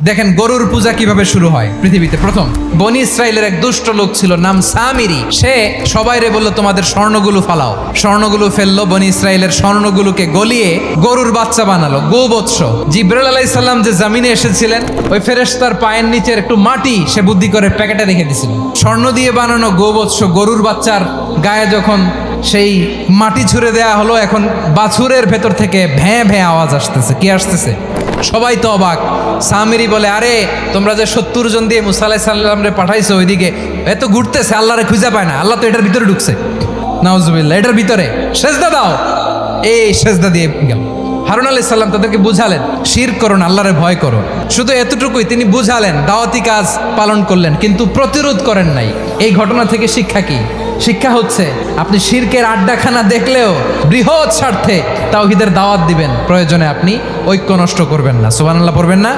দেখেন গরুর পূজা কিভাবে শুরু হয় পৃথিবীতে প্রথম। বনি ইসরাইলের এক দুষ্ট লোক ছিল, নাম সামিরি। সে সবাইরে বলল তোমাদের স্বর্ণগুলো ফালাও। স্বর্ণগুলো ফেললো, বনি ইসরাইলের স্বর্ণগুলোকে গলিয়ে গরুর বাচ্চা বানালো, গোবৎস। জিব্রাইল আলাইহিস সালাম যে জামিনে এসেছিলেন, ওই ফেরেশতার পায়ের নিচের একটু মাটি সে বুদ্ধি করে প্যাকেটে রেখে দিছিল। স্বর্ণ দিয়ে বানানো গোবৎস গরুর বাচ্চার গায়ে যখন সেই মাটি ছুঁড়ে দেয়া হলো, এখন বাছুরের ভেতর থেকে ভ্যাঁ ভ্যাঁ আওয়াজ আসতেছে। কি আসতেছে? সবাই তো অবাক। সামিরি বলে, আরে তোমরা যে 70 জন দিয়ে মুসা আলাইহিস সালাম রে পাঠাইছো ওইদিকে, এত ঘুরতেছে, আল্লাহরে খুঁজে পায় না, আল্লাহ তো এটার ভিতরে ঢুকছে। নাউজুবিল্লাহ, এটার ভিতরে সেজদা দাও। এই সেজদা দিয়ে গেল। হারুন আলাইহিস সালাম তাদেরকে বুঝালেন, শিরক করো না, আল্লাহরে ভয় করো। শুধু এতটুকুই তিনি বুঝালেন, দাওয়াতি কাজ পালন করলেন, কিন্তু প্রতিরোধ করেন নাই। এই ঘটনা থেকে শিক্ষা কি? শিক্ষা হচ্ছে আপনি শিরকের আড্ডাখানা দেখলেও বৃহৎ স্বার্থে তাওহীদের দাওয়াত দিবেন, প্রয়োজনে আপনি ঐক্য নষ্ট করবেন না। সুবহানাল্লাহ পড়বেন না?